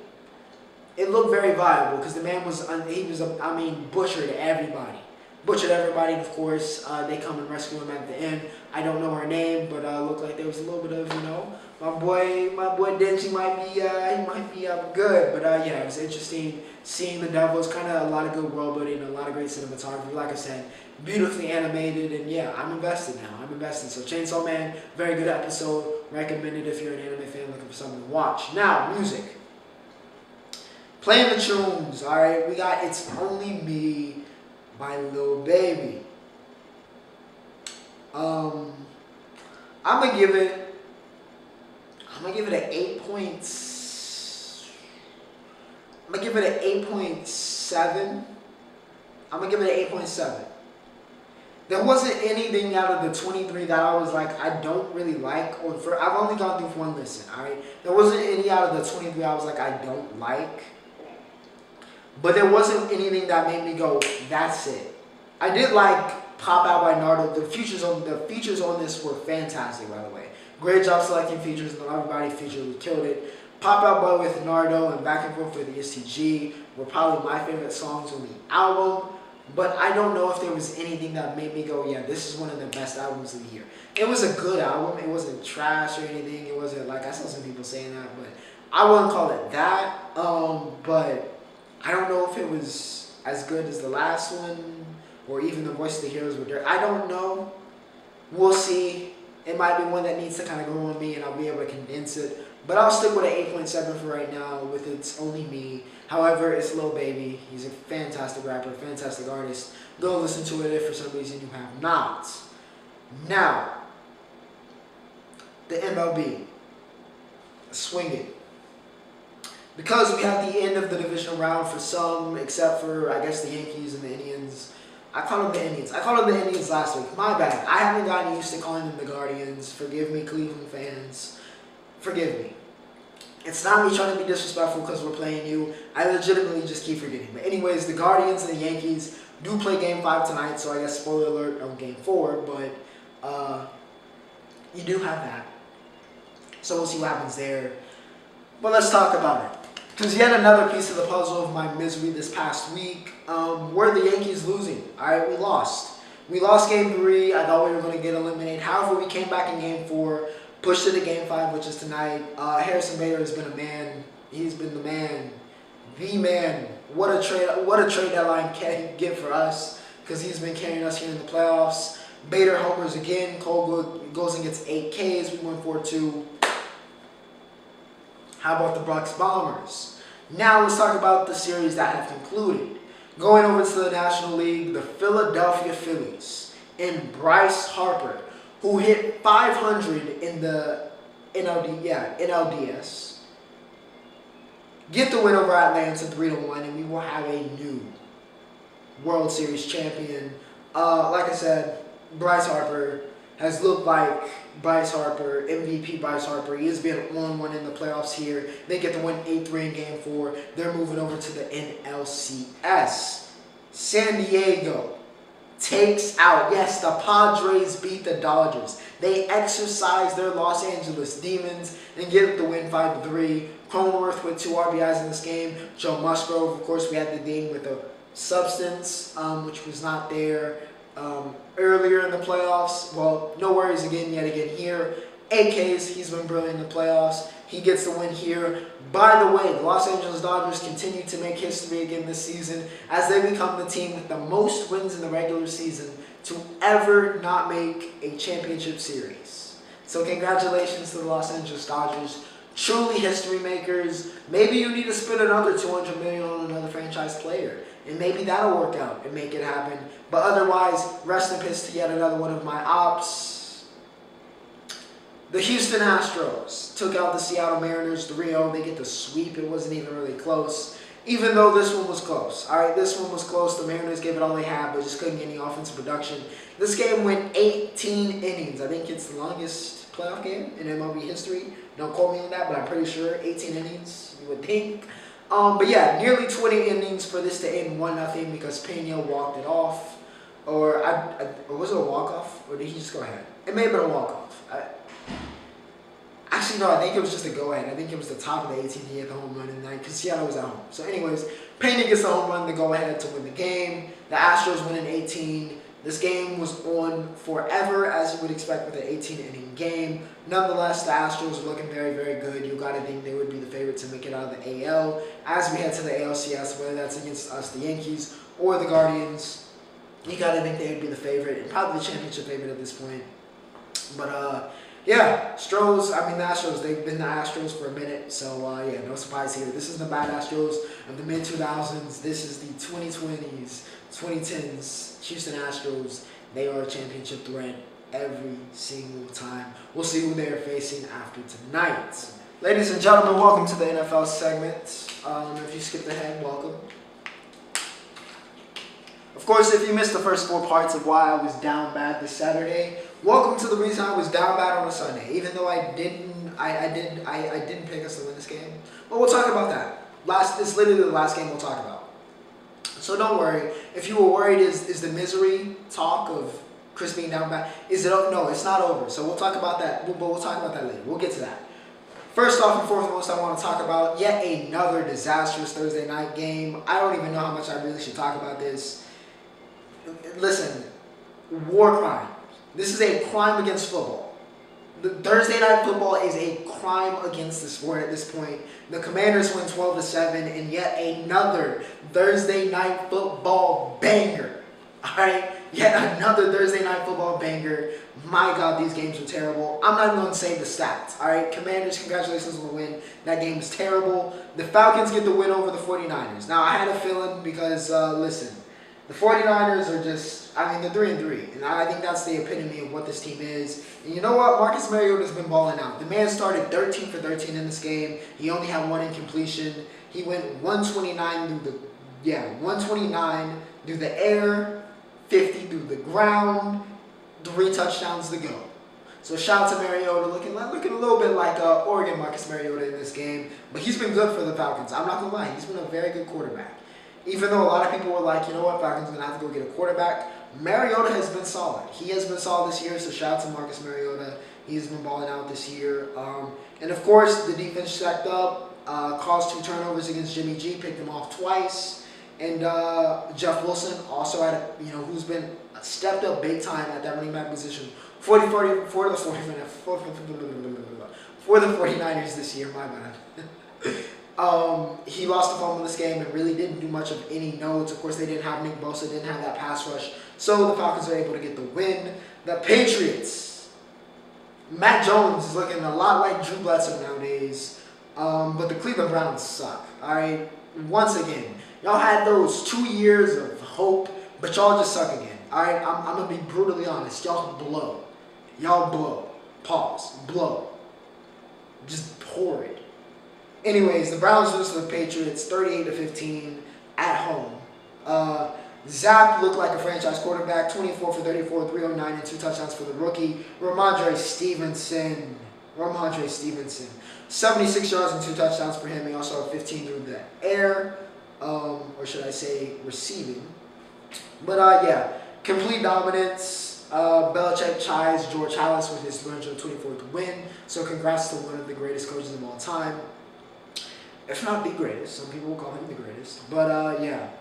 S1: it looked very viable because the man butchered everybody. Butchered everybody, and of course, they come and rescue him at the end. I don't know her name, but it looked like there was a little bit of, you know, my boy Denji might be good. But yeah, it was interesting seeing the Devils, kind of a lot of good world building, a lot of great cinematography. Like I said, beautifully animated, and yeah, I'm invested now. I'm invested. So Chainsaw Man, very good episode. Recommended if you're an anime fan looking for something to watch. Now, music. Playing the tunes, alright? We got It's Only Me by Lil Baby. I'm gonna give it an 8 points. I'm gonna give it an 8.7. I'm gonna give it an 8.7. There wasn't anything out of the 23 that I was like, I don't really like. I've only gone through one listen, alright? There wasn't any out of the 23 I was like, I don't like. But there wasn't anything that made me go, that's it. I did like Pop Out by Nardo. The features on this were fantastic, by the way. Great job selecting features, and everybody featured killed it. Pop Out Boy with Nardo and Back and Forth with the STG were probably my favorite songs on the album. But I don't know if there was anything that made me go, yeah, this is one of the best albums of the year. It was a good album. It wasn't trash or anything. It wasn't like, I saw some people saying that, but I wouldn't call it that. But I don't know if it was as good as the last one or even the Voice of the Heroes with Dirt. I don't know. We'll see. It might be one that needs to kind of grow on me and I'll be able to condense it. But I'll stick with an 8.7 for right now with It's Only Me. However, it's Lil Baby. He's a fantastic rapper, fantastic artist. Go listen to it if for some reason you have not. Now, the MLB. Swing it. Because we have the end of the divisional round for some, except for, I guess, the Yankees and the Indians. I called them the Indians. I called them the Indians last week. My bad. I haven't gotten used to calling them the Guardians. Forgive me, Cleveland fans. Forgive me. It's not me trying to be disrespectful because we're playing you. I legitimately just keep forgetting. But anyways, the Guardians and the Yankees do play Game 5 tonight, so I guess spoiler alert on Game 4, but you do have that. So we'll see what happens there. But let's talk about it. Because yet another piece of the puzzle of my misery this past week, were the Yankees losing. Alright, we lost. We lost Game 3. I thought we were going to get eliminated. However, we came back in Game 4. Pushed it to Game 5, which is tonight. Harrison Bader has been a man. He's been the man. The man. What a trade deadline can get for us. Because he's been carrying us here in the playoffs. Bader homers again. Cole goes and gets 8 Ks. We win 4-2. How about the Bucks Bombers? Now let's talk about the series that have concluded. Going over to the National League, the Philadelphia Phillies and Bryce Harper, who hit 500 in the NLDS, get the win over Atlanta 3-1, and we will have a new World Series champion. Like I said, Bryce Harper, has looked like Bryce Harper, MVP Bryce Harper. He has been on one in the playoffs here. They get to win 8-3 in Game 4. They're moving over to the NLCS. San Diego takes out, yes, the Padres beat the Dodgers. They exercise their Los Angeles Demons and get the win 5-3. Cronenworth with 2 RBIs in this game. Joe Musgrove, of course, we had the ding with the substance, which was not there earlier in the playoffs. Well, no worries yet again here. AKs, he's been brilliant in the playoffs. He gets the win here. By the way, the Los Angeles Dodgers continue to make history again this season as they become the team with the most wins in the regular season to ever not make a championship series. So congratulations to the Los Angeles Dodgers. Truly history makers. Maybe you need to spend another $200 million on another franchise player, and maybe that'll work out and make it happen. But otherwise, rest in peace to yet another one of my ops. The Houston Astros took out the Seattle Mariners 3-0. They get the sweep. It wasn't even really close, even though this one was close. All right, this one was close. The Mariners gave it all they had, but just couldn't get any offensive production. This game went 18 innings. I think it's the longest playoff game in MLB history. Don't quote me on that, but I'm pretty sure 18 innings, you would think. But yeah, nearly 20 innings for this to end 1-0 because Pena walked it off. Or was it a walk-off? Or did he just go ahead? It may have been a walk-off. Actually, no, I think it was just a go-ahead. I think it was the top of the 18th. He had the home run in the night because Seattle was at home. So anyways, Pena gets the home run to go ahead to win the game. The Astros win in 18. This game was on forever, as you would expect with an 18-inning game. Nonetheless, the Astros are looking very, very good. You got to think they would be the favorite to make it out of the AL. As we head to the ALCS, whether that's against us, the Yankees, or the Guardians, you got to think they would be the favorite, and probably the championship favorite at this point. But, yeah, the Astros, they've been the Astros for a minute. So, yeah, no surprise here. This is the bad Astros of the mid-2000s. This is the 2020s, 2010s. Houston Astros, they are a championship threat every single time. We'll see who they're facing after tonight. Ladies and gentlemen, welcome to the NFL segment. If you skipped ahead, welcome. Of course, if you missed the first 4 parts of why I was down bad this Saturday, welcome to the reason I was down bad on a Sunday. Even though I didn't pick us to win this game. But we'll talk about that. It's literally the last game we'll talk about. So don't worry. If you were worried, is the misery talk of Chris being down bad? Is it? No, it's not over. So we'll talk about that. But we'll talk about that later. We'll get to that. First off and foremost, I want to talk about yet another disastrous Thursday night game. I don't even know how much I really should talk about this. Listen, war crime. This is a crime against football. The Thursday night football is a crime against the sport at this point. The Commanders win 12-7, and yet another Thursday night football banger. All right, yet another Thursday night football banger. My God, these games are terrible. I'm not even going to say the stats. All right, Commanders, congratulations on the win. That game is terrible. The Falcons get the win over the 49ers. Now, I had a feeling because, listen, the 49ers are just, they're 3-3. And I think that's the epitome of what this team is. And you know what? Marcus Mariota's been balling out. The man started 13 for 13 in this game. He only had 1 incompletion. He went 129 through the air, 50 through the ground, 3 touchdowns to go. So shout out to Mariota, looking a little bit like Oregon Marcus Mariota in this game. But he's been good for the Falcons. I'm not going to lie. He's been a very good quarterback. Even though a lot of people were like, you know what, Falcons going to have to go get a quarterback, Mariota has been solid. He has been solid this year, so shout out to Marcus Mariota. He's been balling out this year. And, of course, the defense stacked up, caused 2 turnovers against Jimmy G, picked him off twice. And Jeff Wilson also had who's been stepped up big time at that running back position for the 49ers this year, my bad. He lost the fumble in this game and really didn't do much of any notes. Of course, they didn't have Nick Bosa, didn't have that pass rush. So the Falcons are able to get the win. The Patriots. Matt Jones is looking a lot like Drew Bledsoe nowadays. But the Cleveland Browns suck. All right. Once again, y'all had those 2 years of hope, but y'all just suck again. All right. I'm going to be brutally honest. Y'all blow. Y'all blow. Pause. Blow. Just horrid. Anyways, the Browns lose to the Patriots 38-15 at home. Zap looked like a franchise quarterback, 24 for 34, 309, and 2 touchdowns for the rookie. Ramondre Stevenson, 76 yards and 2 touchdowns for him. He also had 15 through the air, or should I say receiving. But yeah, complete dominance. Belichick chides George Halas with his 324th win. So congrats to one of the greatest coaches of all time. If not the greatest. Some people will call him the greatest. But yeah.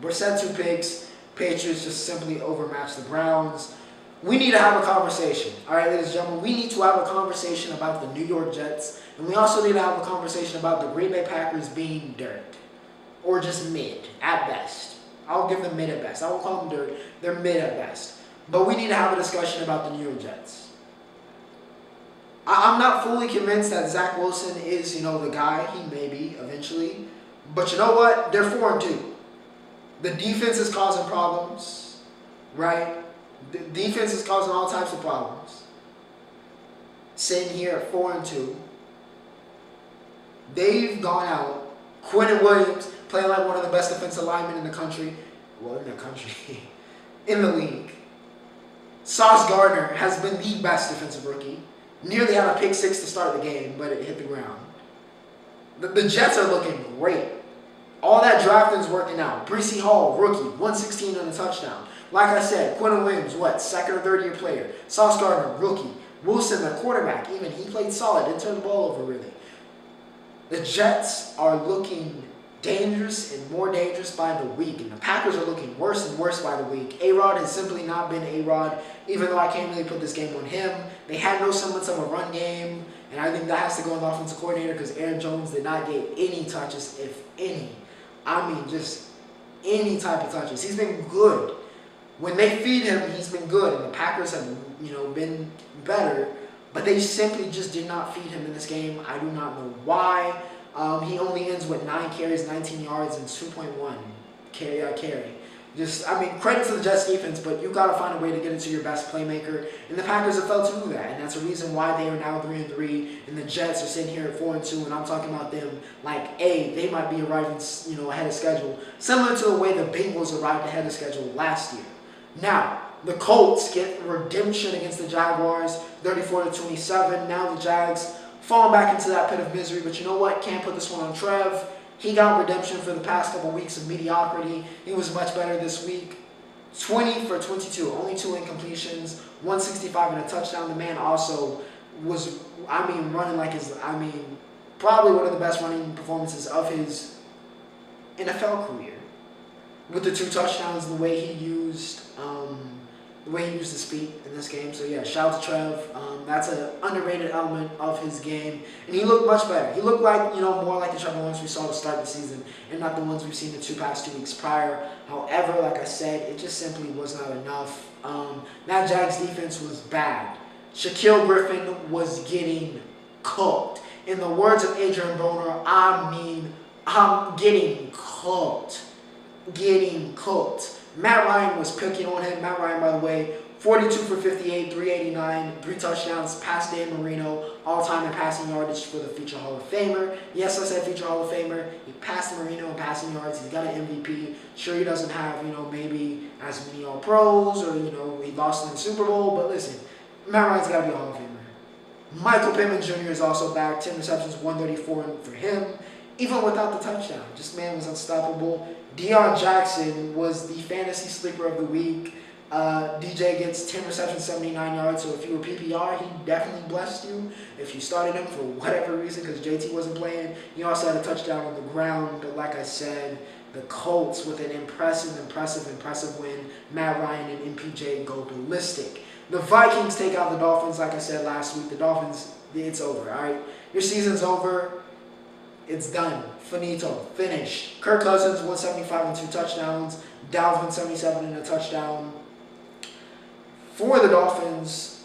S1: Brissett 2 picks. Patriots just simply overmatched the Browns. We need to have a conversation. All right, ladies and gentlemen. We need to have a conversation about the New York Jets. And we also need to have a conversation about the Green Bay Packers being dirt. Or just mid, at best. I'll give them mid at best. I won't call them dirt. They're mid at best. But we need to have a discussion about the New York Jets. I'm not fully convinced that Zach Wilson is, the guy. He may be eventually. But you know what? They're 4-2. The defense is causing problems, right? The defense is causing all types of problems. Sitting here at 4-2. They've gone out. Quentin Williams playing like one of the best defensive linemen in the country. Well, in the country. In the league. Sauce Gardner has been the best defensive rookie. Nearly had a pick 6 to start the game, but it hit the ground. The Jets are looking great. All that drafting's working out. Breece Hall, rookie, 116 and a touchdown. Like I said, Quentin Williams, second or third year player. Sauce Gardner, rookie. Wilson, the quarterback, even he played solid, didn't turn the ball over really. The Jets are looking dangerous and more dangerous by the week, and the Packers are looking worse and worse by the week. A-Rod has simply not been A-Rod, even though I can't really put this game on him. They had no semblance of a run game, and I think that has to go on the offensive coordinator because Aaron Jones did not get any touches, if any. I mean, just any type of touches. He's been good. When they feed him, he's been good, and the Packers have, been better, but they simply just did not feed him in this game. I do not know why. He only ends with 9 carries, 19 yards, and 2.1 carry. Credit to the Jets defense, but you got to find a way to get it to your best playmaker. And the Packers have failed to do that, and that's the reason why they are now 3-3, and the Jets are sitting here at 4-2. And I'm talking about them like, they might be arriving, ahead of schedule, similar to the way the Bengals arrived ahead of schedule last year. Now, the Colts get redemption against the Jaguars, 34-27. Now the Jags falling back into that pit of misery, but you know what? Can't put this one on Trev. He got redemption for the past couple weeks of mediocrity. He was much better this week. 20 for 22, only 2 incompletions, 165 and a touchdown. The man also was, running like probably one of the best running performances of his NFL career. With the 2 touchdowns, the way he used his feet in this game. So yeah, shout out to Trev. That's an underrated element of his game, and he looked much better. He looked like more like the Trevor Lawrence we saw to start the season, and not the ones we've seen the past 2 weeks prior. However, like I said, it just simply was not enough. That Jags defense was bad. Shaquille Griffin was getting cooked. In the words of Adrian Broner, I'm getting cooked. Matt Ryan was picking on him. Matt Ryan, by the way, 42 for 58, 389, 3 touchdowns, passed Dan Marino, all-time in passing yardage for the future Hall of Famer. Yes, I said future Hall of Famer. He passed Marino in passing yards. He's got an MVP. Sure, he doesn't have, maybe as many All-Pros or, he lost in the Super Bowl. But listen, Matt Ryan's got to be a Hall of Famer. Michael Pittman Jr. is also back. 10 receptions, 134 for him. Even without the touchdown, this man was unstoppable. Deion Jackson was the fantasy sleeper of the week. DJ gets 10 receptions, 79 yards. So if you were PPR, he definitely blessed you. If you started him for whatever reason, because JT wasn't playing, he also had a touchdown on the ground. But like I said, the Colts with an impressive win. Matt Ryan and MPJ go ballistic. The Vikings take out the Dolphins. Like I said last week, the Dolphins, it's over. All right, your season's over. It's done. Finito. Finished. Kirk Cousins, 175 and 2 touchdowns. Dalvin, 77 and a touchdown. For the Dolphins,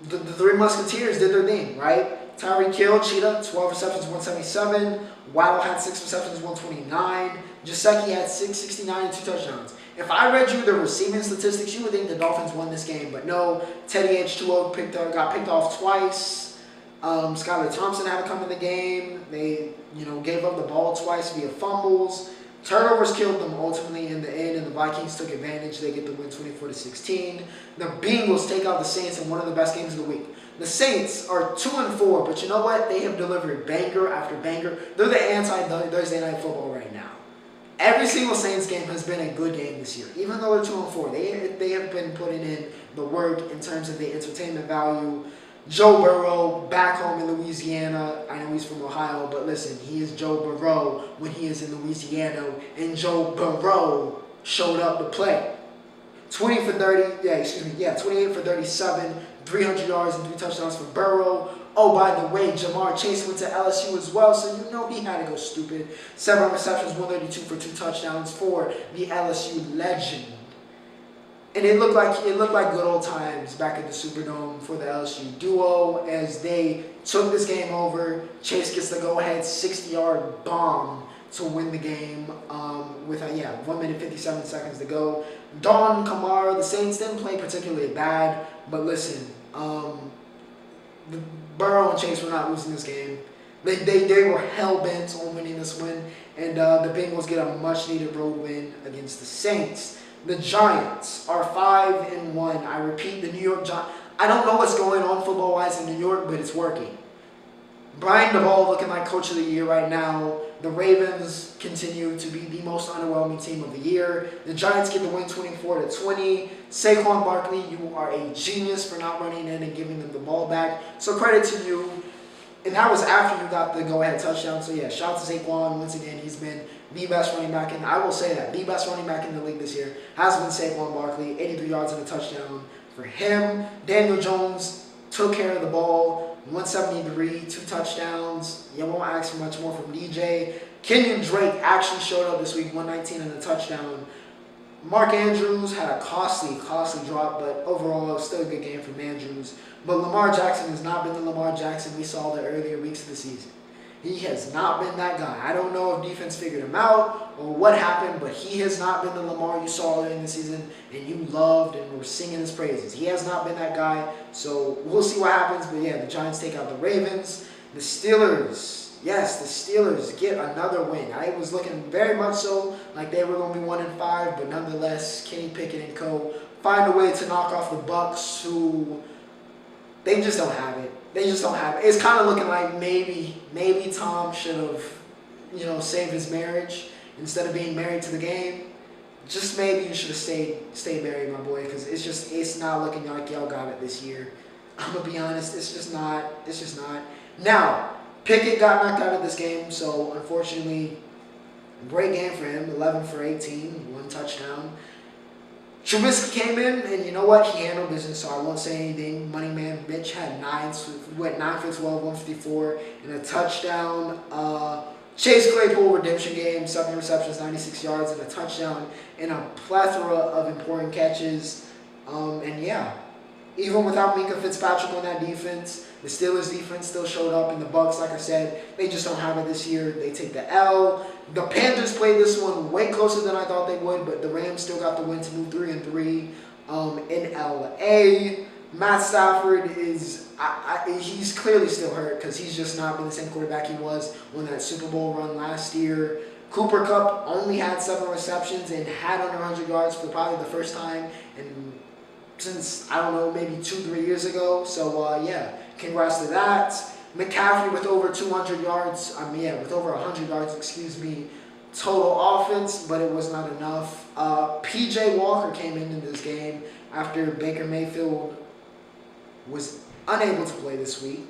S1: the 3 Musketeers did their thing, right? Tyreek Hill, Cheetah, 12 receptions, 177. Waddle had 6 receptions, 129. Gesicki had 669 and 2 touchdowns. If I read you the receiving statistics, you would think the Dolphins won this game. But no, Teddy H2O got picked off twice. Skylar Thompson had to come in the game. They, gave up the ball twice via fumbles. Turnovers killed them ultimately in the end, and the Vikings took advantage. They get the win 24-16. The Bengals take out the Saints in one of the best games of the week. The Saints are 2-4, but you know what? They have delivered banger after banger. They're the anti-Thursday Night Football right now. Every single Saints game has been a good game this year. Even though they're 2-4, they have been putting in the work in terms of the entertainment value. Joe Burrow back home in Louisiana. I know he's from Ohio, but listen, he is Joe Burrow when he is in Louisiana, and Joe Burrow showed up to play. 28 for 37, 300 yards and 3 touchdowns for Burrow. Oh, by the way, Jamar Chase went to LSU as well, so you know he had to go stupid. 7 receptions, 132 for 2 touchdowns for the LSU legend. And it looked like good old times back at the Superdome for the LSU duo as they took this game over. Chase gets the go-ahead 60-yard bomb to win the game with 1 minute 57 seconds to go. Don Kamara, the Saints didn't play particularly bad, but listen, Burrow and Chase were not losing this game. They were hell-bent on winning this win, and the Bengals get a much-needed road win against the Saints. The Giants are 5-1. I repeat, the New York Giants. I don't know what's going on football-wise in New York, but it's working. Brian DeBall looking like Coach of the Year right now. The Ravens continue to be the most underwhelming team of the year. The Giants get the win 24-20. Saquon Barkley, you are a genius for not running in and giving them the ball back. So credit to you. And that was after you got the go-ahead touchdown. So yeah, shout out to Saquon. Once again, he's been the best running back I will say that, the best running back in the league this year has been Saquon Barkley. 83 yards and a touchdown for him. Daniel Jones took care of the ball. 173, 2 touchdowns. You won't ask for much more from DJ. Kenyon Drake actually showed up this week, 119 and a touchdown. Mark Andrews had a costly drop, but overall, still a good game from Andrews. But Lamar Jackson has not been the Lamar Jackson we saw the earlier weeks of the season. He has not been that guy. I don't know if defense figured him out or what happened, but he has not been the Lamar you saw earlier in the season and you loved and were singing his praises. He has not been that guy, so we'll see what happens. But yeah, the Giants take out the Ravens. The Steelers, yes, the Steelers get another win. I was looking very much so like they were going to be 1-5, but nonetheless, Kenny Pickett and co. find a way to knock off the Bucks, who they just don't have it. They just don't have it. It's kind of looking like maybe Tom should have, saved his marriage instead of being married to the game. Just maybe you should have stayed married, my boy, because it's not looking like y'all got it this year. I'm gonna be honest, it's just not. Now, Pickett got knocked out of this game, so unfortunately, great game for him. 11 for 18, 1 touchdown. Trubisky came in, and you know what? He handled business, so I won't say anything. Money Man Mitch had 9 for 12, 154, and a touchdown. Chase Claypool redemption game, 7 receptions, 96 yards, and a touchdown, and a plethora of important catches. And yeah, even without Minka Fitzpatrick on that defense, the Steelers defense still showed up, and the Bucks, like I said, they just don't have it this year. They take the L. The Panthers played this one way closer than I thought they would, but the Rams still got the win to move 3-3 in LA. Matt Stafford he's clearly still hurt because he's just not been the same quarterback he was on that Super Bowl run last year. Cooper Kupp only had 7 receptions and had under 100 yards for probably the first time since, I don't know, maybe 2-3 years ago. So, yeah, congrats to that. McCaffrey with over 200 yards, with over 100 yards, total offense, but it was not enough. P.J. Walker came into this game after Baker Mayfield was unable to play this week.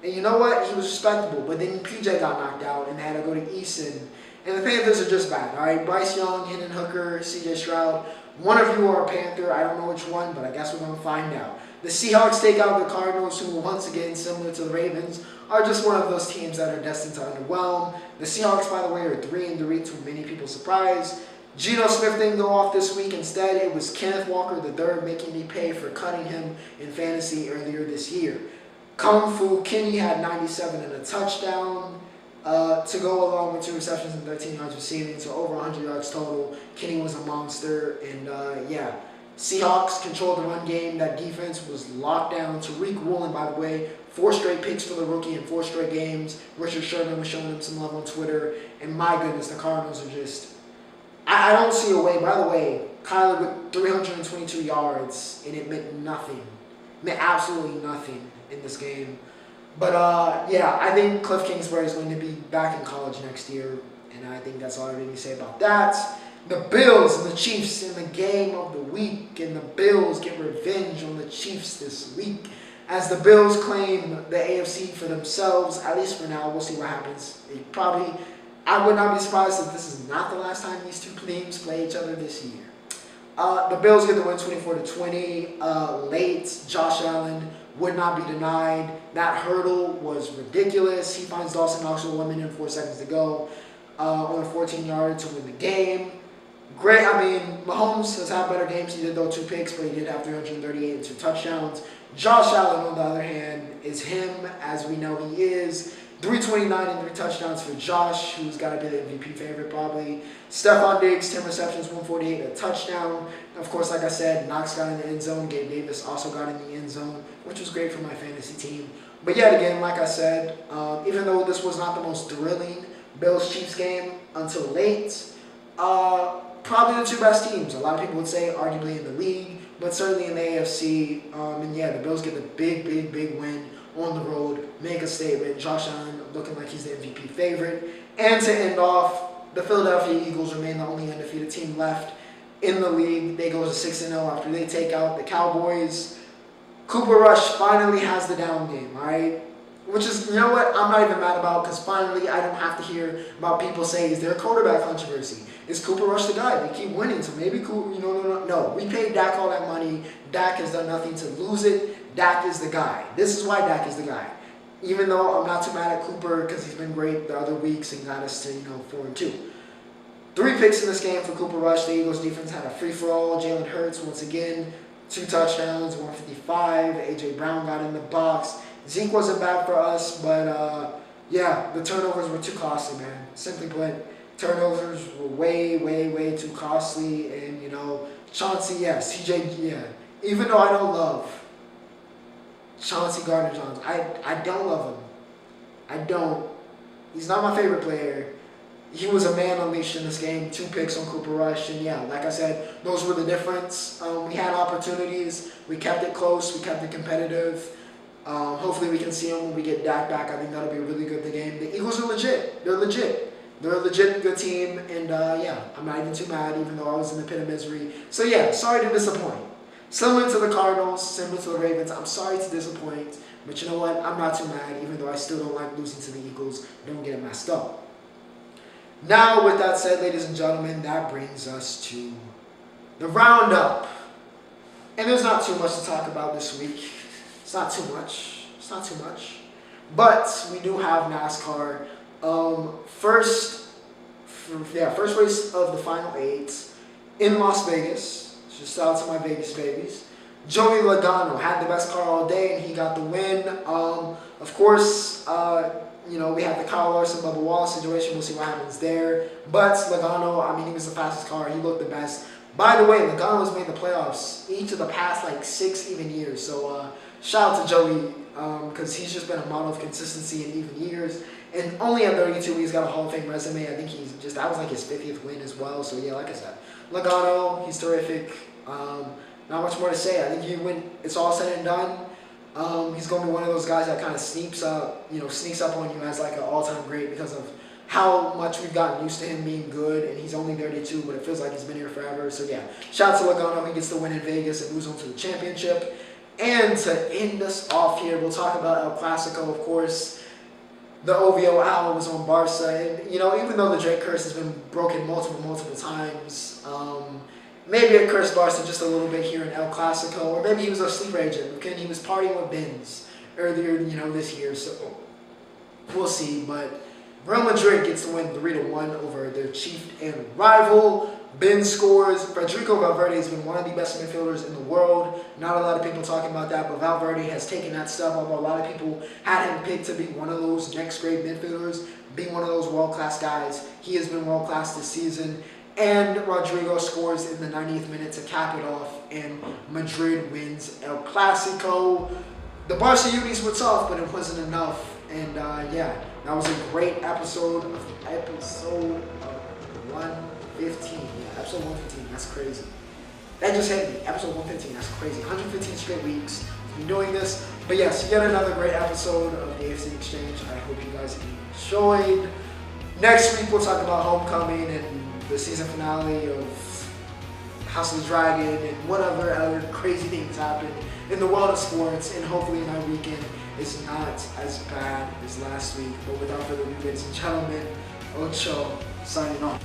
S1: And you know what? He was respectable, but then P.J. got knocked out and they had to go to Eason. And the Panthers are just bad, all right? Bryce Young, Hendon Hooker, C.J. Stroud. One of you are a Panther. I don't know which one, but I guess we're going to find out. The Seahawks take out the Cardinals, who, once again, similar to the Ravens, are just one of those teams that are destined to underwhelm. The Seahawks, by the way, are 3-3 to many people's surprise. Geno Smith didn't go off this week. Instead, it was Kenneth Walker III making me pay for cutting him in fantasy earlier this year. Kung Fu Kenny had 97 and a touchdown to go along with 2 receptions and 13 yards receiving, so over 100 yards total. Kenny was a monster, and Seahawks controlled the run game. That defense was locked down. Tariq Woolen, by the way, 4 straight picks for the rookie in 4 straight games. Richard Sherman was showing him some love on Twitter, and my goodness, the Cardinals are just I don't see a way. By the way, Kyler with 322 yards, and it meant nothing. It meant absolutely nothing in this game. But, yeah, I think Cliff Kingsbury is going to be back in college next year, and I think that's all I really say about that. The Bills and the Chiefs in the game of the week, and the Bills get revenge on the Chiefs this week as the Bills claim the AFC for themselves, at least for now. We'll see what happens. I would not be surprised if this is not the last time these two teams play each other this year. The Bills get the win 24-20. Late, Josh Allen would not be denied. That hurdle was ridiculous. He finds Dawson Knox with 1 minute and 4 seconds to go on a 14-yard to win the game. Great. I mean, Mahomes has had better games. He did throw 2 picks, but he did have 338 and 2 touchdowns. Josh Allen, on the other hand, is him, as we know he is. 329 and 3 touchdowns for Josh, who's got to be the MVP favorite probably. Stephon Diggs, 10 receptions, 148, a touchdown. Of course, like I said, Knox got in the end zone. Gabe Davis also got in the end zone, which was great for my fantasy team. But yet again, like I said, even though this was not the most thrilling Bills-Chiefs game until late, probably the 2 best teams. A lot of people would say arguably in the league, but certainly in the AFC. And yeah, the Bills get the big win on the road, make a statement. Josh Allen looking like he's the MVP favorite. And to end off, the Philadelphia Eagles remain the only undefeated team left in the league. They go to 6-0 after they take out the Cowboys. Cooper Rush finally has the down game, all right? Which is, you know what, I'm not even mad about, because finally I don't have to hear about people saying, is there a quarterback controversy? Is Cooper Rush the guy? They keep winning, so maybe Cooper, no. We paid Dak all that money. Dak has done nothing to lose it. Dak is the guy. This is why Dak is the guy. Even though I'm not too mad at Cooper because he's been great the other weeks and got us to, 4-2. 3 picks in this game for Cooper Rush. The Eagles defense had a free-for-all. Jalen Hurts, once again, 2 touchdowns, 155. A.J. Brown got in the box. Zeke wasn't bad for us, but, yeah, the turnovers were too costly, man. Simply put, turnovers were way too costly. And, Chauncey, yeah, CJ, yeah. Even though I don't love Chauncey Gardner-Johnson, I don't love him. I don't. He's not my favorite player. He was a man unleashed in this game. 2 picks on Cooper Rush. And, yeah, like I said, those were the difference. We had opportunities. We kept it close. We kept it competitive. Hopefully we can see him when we get Dak back. I think that'll be really good in the game. The Eagles are legit. They're legit. They're a legit good team. And, yeah, I'm not even too mad, even though I was in the pit of misery. So, yeah, sorry to disappoint. Similar to the Cardinals, similar to the Ravens, I'm sorry to disappoint. But you know what? I'm not too mad, even though I still don't like losing to the Eagles. Don't get it messed up. Now, with that said, ladies and gentlemen, that brings us to the Roundup. And there's not too much to talk about this week. It's not too much. But we do have NASCAR. First race of the final 8 in Las Vegas. Just shout out to my Vegas babies. Joey Logano had the best car all day, and he got the win. Of course, we have the Kyle Larson, Bubba Wallace situation. We'll see what happens there. But Logano, he was the fastest car. He looked the best. By the way, Logano has made the playoffs each of the past 6 even years. So shout out to Joey because he's just been a model of consistency in even years. And only at 32, he's got a Hall of Fame resume. I think that was his 50th win as well. So yeah, like I said, Logano, he's terrific. Not much more to say. I think when it's all said and done, he's going to be one of those guys that kind of sneaks up on you as an all-time great because of how much we've gotten used to him being good, and he's only 32, but it feels like he's been here forever. So yeah, shout out to Logano. He gets the win in Vegas and moves on to the championship. And to end us off here, we'll talk about El Clasico, of course. The OVO owl was on Barca, and even though the Drake curse has been broken multiple times, maybe it cursed Barca just a little bit here in El Clasico, or maybe he was a sleeper agent. Okay, he was partying with Benz earlier, this year. So we'll see. But Real Madrid gets to win 3-1 over their chief and rival. Ben scores. Federico Valverde has been one of the best midfielders in the world. Not a lot of people talking about that, but Valverde has taken that stuff. Although a lot of people had him picked to be one of those next grade midfielders, being one of those world-class guys. He has been world-class this season. And Rodrigo scores in the 90th minute to cap it off, and Madrid wins El Clasico. The Barca unis were tough, but it wasn't enough. And yeah, that was a great episode 1 115. Yeah, episode 115. That's crazy. That just hit me. Episode 115. That's crazy. 115 straight weeks of doing this. But yes, yet another great episode of the AFC Exchange. I hope you guys enjoyed. Next week we'll talk about Homecoming and the season finale of House of the Dragon and whatever other crazy things happen in the world of sports. And hopefully my weekend is not as bad as last week. But without further ado, ladies and gentlemen, Ocho signing off.